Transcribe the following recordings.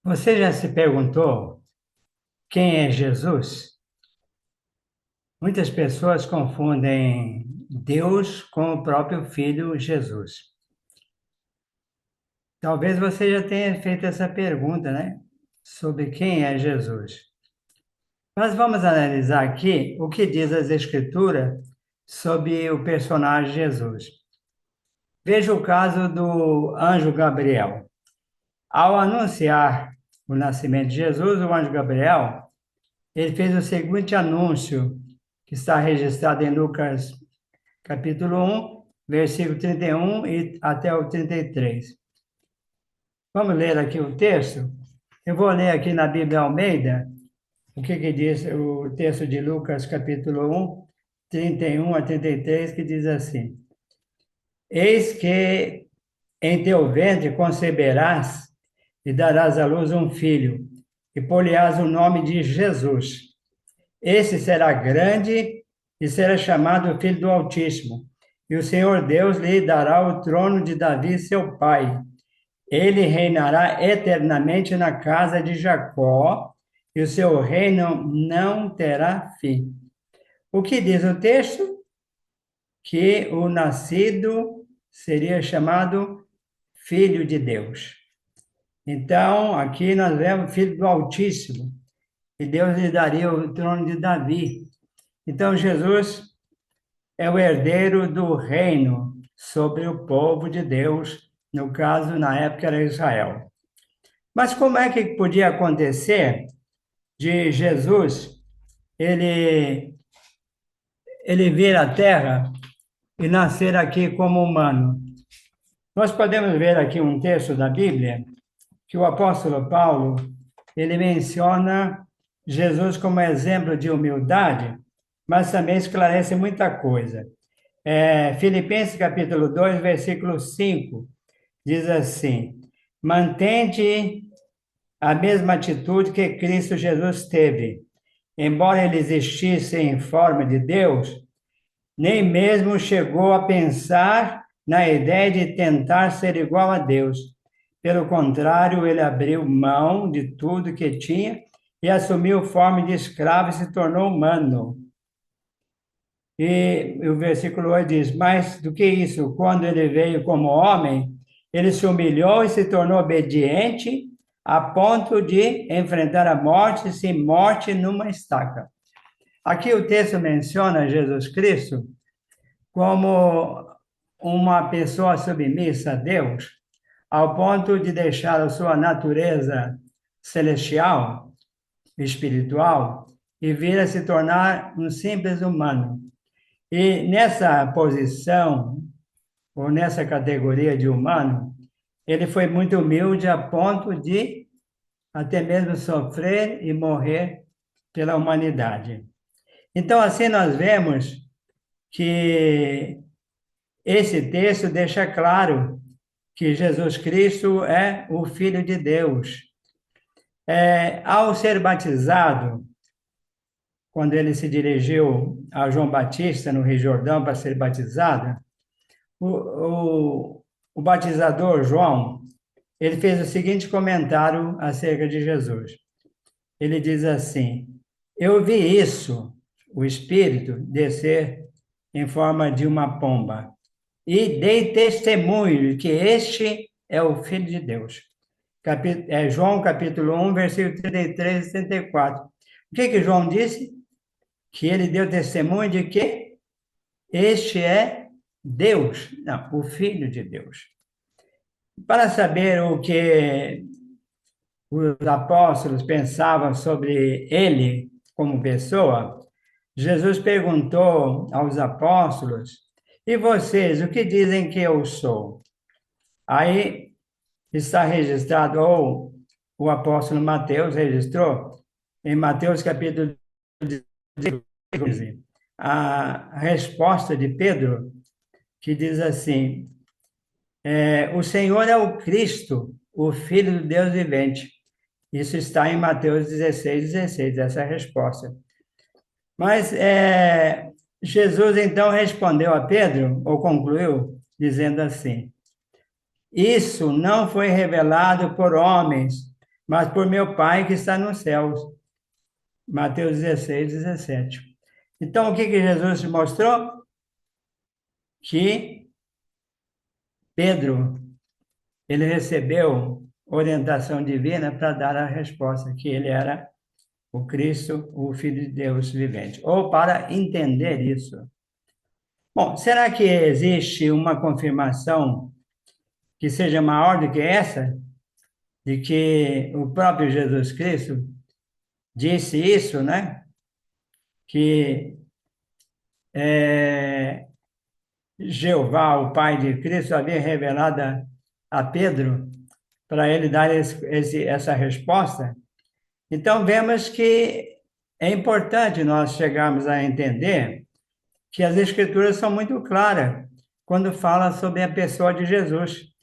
Você já se perguntou quem é Jesus? Muitas pessoas confundem Deus com o próprio Filho Jesus. Talvez você já tenha feito essa pergunta, né? Sobre quem é Jesus. Nós vamos analisar aqui o que diz as Escrituras sobre o personagem Jesus. Veja o caso do anjo Gabriel. Ao anunciar o nascimento de Jesus, o anjo Gabriel ele fez o seguinte anúncio, que está registrado em Lucas capítulo 1, versículo 31 e até o 33. Vamos ler aqui o texto? Eu vou ler aqui na Bíblia Almeida, o que diz o texto de Lucas capítulo 1, 31 a 33, que diz assim: Eis que em teu ventre conceberás e darás à luz um filho, e por-lhe-ás o nome de Jesus. Esse será grande e será chamado Filho do Altíssimo. E o Senhor Deus lhe dará o trono de Davi, seu pai. Ele reinará eternamente na casa de Jacó, e o seu reino não terá fim. O que diz o texto? Que o nascido seria chamado Filho de Deus. Então, aqui nós vemos Filho do Altíssimo, e Deus lhe daria o trono de Davi. Então, Jesus é o herdeiro do reino sobre o povo de Deus, no caso, na época era Israel. Mas como é que podia acontecer de Jesus ele ele vir à Terra e nascer aqui como humano? Nós podemos ver aqui um texto da Bíblia que o apóstolo Paulo ele menciona Jesus como exemplo de humildade, mas também esclarece muita coisa. Filipenses capítulo 2, versículo 5, diz assim: Mantente a mesma atitude que Cristo Jesus teve. Embora ele existisse em forma de Deus, nem mesmo chegou a pensar na ideia de tentar ser igual a Deus. Pelo contrário, ele abriu mão de tudo que tinha e assumiu forma de escravo e se tornou humano. E o versículo 8 diz: Mais do que isso, quando ele veio como homem, ele se humilhou e se tornou obediente a ponto de enfrentar a morte, sim, morte numa estaca. Aqui o texto menciona Jesus Cristo como uma pessoa submissa a Deus, ao ponto de deixar a sua natureza celestial, espiritual, e vir a se tornar um simples humano. E nessa posição, ou nessa categoria de humano, ele foi muito humilde a ponto de até mesmo sofrer e morrer pela humanidade. Então, assim, nós vemos que esse texto deixa claro que Jesus Cristo é o Filho de Deus. Ao ser batizado, quando ele se dirigiu a João Batista no Rio Jordão para ser batizado, o, o batizador João, ele fez o seguinte comentário acerca de Jesus. Ele diz assim: Eu vi isso, o Espírito, descer em forma de uma pomba, e dei testemunho de que este é o Filho de Deus. João capítulo 1, versículo 33 e 34. O que João disse? Que ele deu testemunho de que este é Deus, não, o Filho de Deus. Para saber o que os apóstolos pensavam sobre ele como pessoa, Jesus perguntou aos apóstolos: E vocês, o que dizem que eu sou? Aí está registrado, ou o apóstolo Mateus registrou, em Mateus capítulo 15, a resposta de Pedro, que diz assim: O Senhor é o Cristo, o Filho do Deus vivente. Isso está em Mateus 16, 16, essa é a resposta. Mas Jesus então respondeu a Pedro, ou concluiu, dizendo assim: Isso não foi revelado por homens, mas por meu Pai que está nos céus. Mateus 16, 17. Então, o que Jesus mostrou? Que Pedro, ele recebeu orientação divina para dar a resposta, que ele era o Cristo, o Filho de Deus vivente, ou para entender isso. Bom, será que existe uma confirmação que seja maior do que essa, de que o próprio Jesus Cristo disse isso, né? Que Jeová, o Pai de Cristo, havia revelado a Pedro para ele dar essa resposta. Então, vemos que é importante nós chegarmos a entender que as Escrituras são muito claras quando fala sobre a pessoa de Jesus.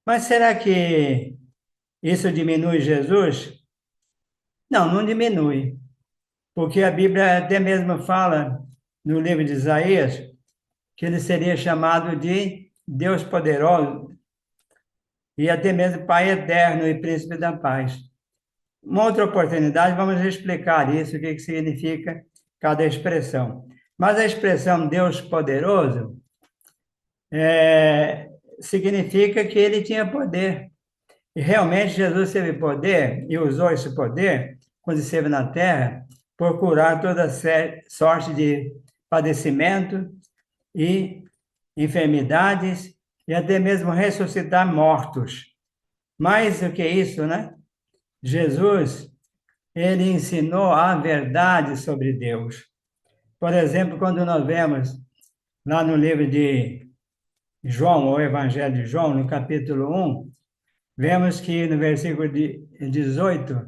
Mas será que isso diminui Jesus? Não, não diminui, porque a Bíblia até mesmo fala no livro de Isaías que ele seria chamado de Deus poderoso e até mesmo Pai eterno e Príncipe da paz. Uma outra oportunidade, vamos explicar isso, o que significa cada expressão. Mas a expressão Deus poderoso significa que ele tinha poder. E realmente Jesus teve poder e usou esse poder quando esteve na terra por curar toda sorte de padecimento e enfermidades e até mesmo ressuscitar mortos. Mais do que isso, né? Jesus, ele ensinou a verdade sobre Deus. Por exemplo, quando nós vemos lá no livro de João, o Evangelho de João, no capítulo 1, vemos que no versículo 18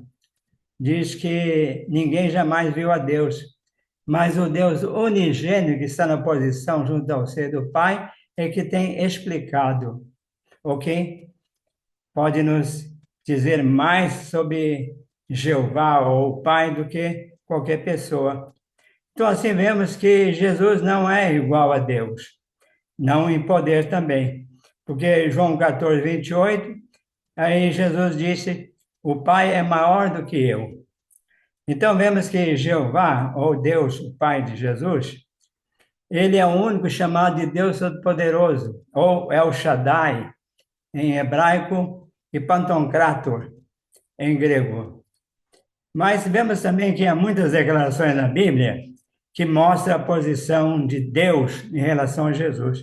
diz que ninguém jamais viu a Deus, mas o Deus unigênito que está na posição junto ao ser do Pai é que tem explicado, ok? Pode nos dizer mais sobre Jeová ou o Pai do que qualquer pessoa. Então, assim, vemos que Jesus não é igual a Deus, não em poder também, porque João 14, 28, aí Jesus disse, o Pai é maior do que eu. Então, vemos que Jeová, ou Deus, o Pai de Jesus, ele é o único chamado de Deus Todo-Poderoso, ou El Shaddai, em hebraico, e Pantocrator, em grego. Mas vemos também que há muitas declarações na Bíblia que mostram a posição de Deus em relação a Jesus.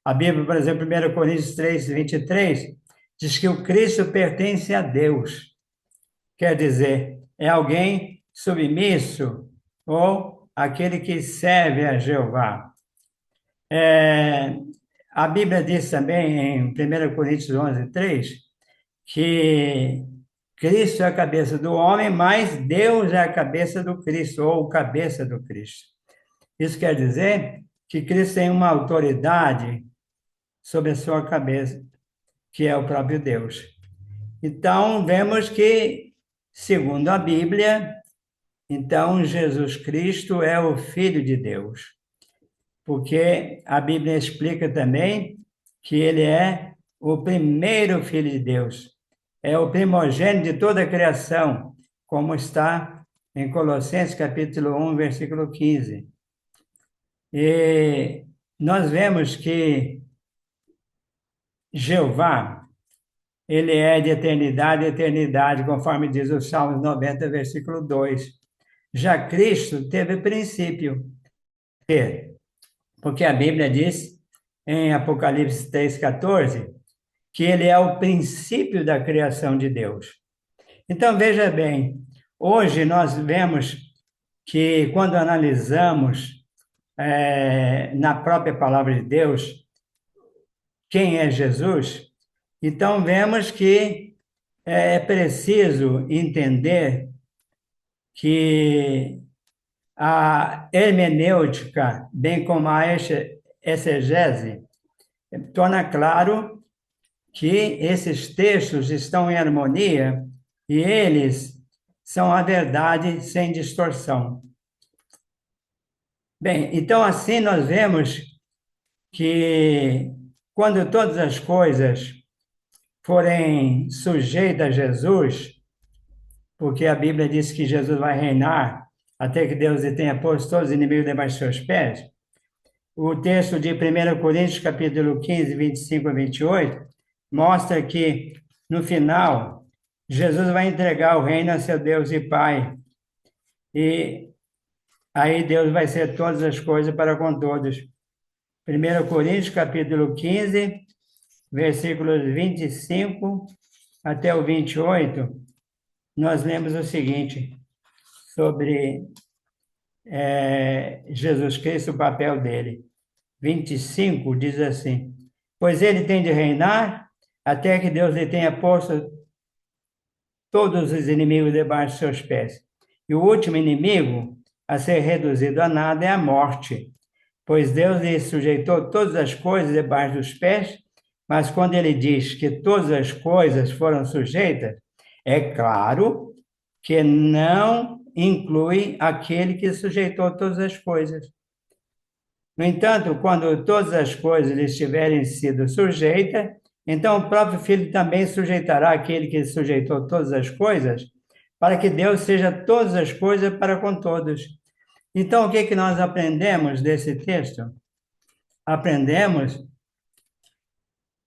A Bíblia, por exemplo, 1 Coríntios 3, 23, diz que o Cristo pertence a Deus. Quer dizer, é alguém submisso ou aquele que serve a Jeová. A Bíblia diz também em 1 Coríntios 11, 3, que Cristo é a cabeça do homem, mas Deus é a cabeça do Cristo, ou cabeça do Cristo. Isso quer dizer que Cristo tem uma autoridade sobre a sua cabeça, que é o próprio Deus. Então, vemos que, segundo a Bíblia, então Jesus Cristo é o Filho de Deus, porque a Bíblia explica também que ele é o primeiro Filho de Deus, é o primogênito de toda a criação, como está em Colossenses capítulo 1, versículo 15. E nós vemos que Jeová, ele é de eternidade a eternidade, conforme diz o Salmos 90, versículo 2. Já Cristo teve princípio, porque a Bíblia diz em Apocalipse 3,14 que ele é o princípio da criação de Deus. Então, veja bem, hoje nós vemos que quando analisamos na própria palavra de Deus quem é Jesus, então vemos que é preciso entender que a hermenêutica, bem como a exegese, torna claro que esses textos estão em harmonia e eles são a verdade sem distorção. Bem, então assim nós vemos que quando todas as coisas forem sujeitas a Jesus, porque a Bíblia diz que Jesus vai reinar até que Deus lhe tenha posto todos os inimigos debaixo dos seus pés. O texto de 1 Coríntios, capítulo 15, 25 a 28, mostra que, no final, Jesus vai entregar o reino a seu Deus e Pai. E aí Deus vai ser todas as coisas para com todos. 1 Coríntios, capítulo 15, versículos 25 até o 28, nós lemos o seguinte, sobre Jesus Cristo, o papel dele. 25 diz assim: pois ele tem de reinar até que Deus lhe tenha posto todos os inimigos debaixo de seus pés. E o último inimigo a ser reduzido a nada é a morte, pois Deus lhe sujeitou todas as coisas debaixo dos pés, mas quando ele diz que todas as coisas foram sujeitas, é claro que não inclui aquele que sujeitou todas as coisas. No entanto, quando todas as coisas lhes tiverem sido sujeitas, então o próprio Filho também sujeitará aquele que sujeitou todas as coisas, para que Deus seja todas as coisas para com todos. Então, o que que nós aprendemos desse texto? Aprendemos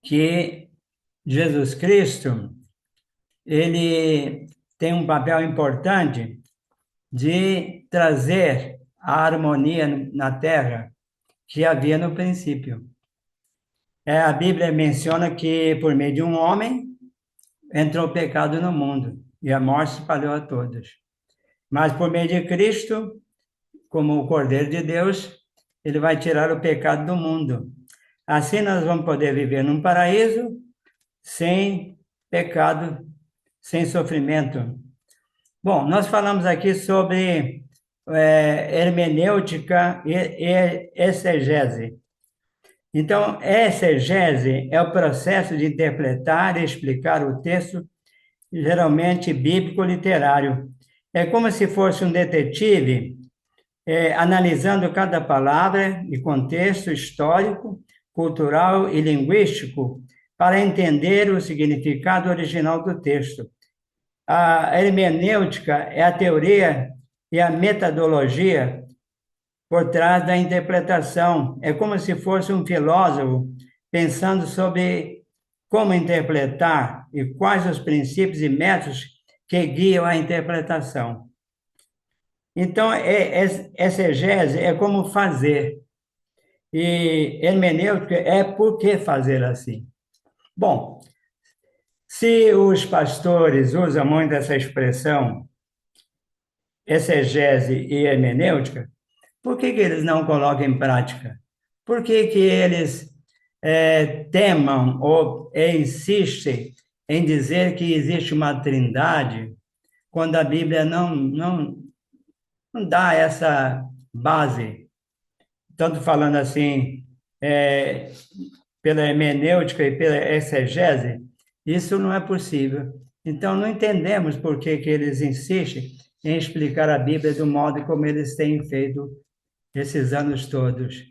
que Jesus Cristo, ele tem um papel importante de trazer a harmonia na terra que havia no princípio. A Bíblia menciona que por meio de um homem entrou o pecado no mundo e a morte se espalhou a todos. Mas por meio de Cristo, como o Cordeiro de Deus, ele vai tirar o pecado do mundo. Assim nós vamos poder viver num paraíso sem pecado, sem sofrimento. Bom, nós falamos aqui sobre hermenêutica e exegese. Então, exegese é o processo de interpretar e explicar o texto, geralmente bíblico-literário. É como se fosse um detetive analisando cada palavra e contexto histórico, cultural e linguístico para entender o significado original do texto. A hermenêutica é a teoria e a metodologia por trás da interpretação. É como se fosse um filósofo pensando sobre como interpretar e quais os princípios e métodos que guiam a interpretação. Então, exegese é como fazer, e hermenêutica é por que fazer assim. Bom, se os pastores usam muito essa expressão, exegese e hermenêutica, por que que eles não colocam em prática? Por que que eles temam ou insistem em dizer que existe uma trindade, quando a Bíblia não dá essa base? Tanto falando assim, pela hermenêutica e pela exegese, isso não é possível. Então, não entendemos por que que eles insistem em explicar a Bíblia do modo como eles têm feito esses anos todos.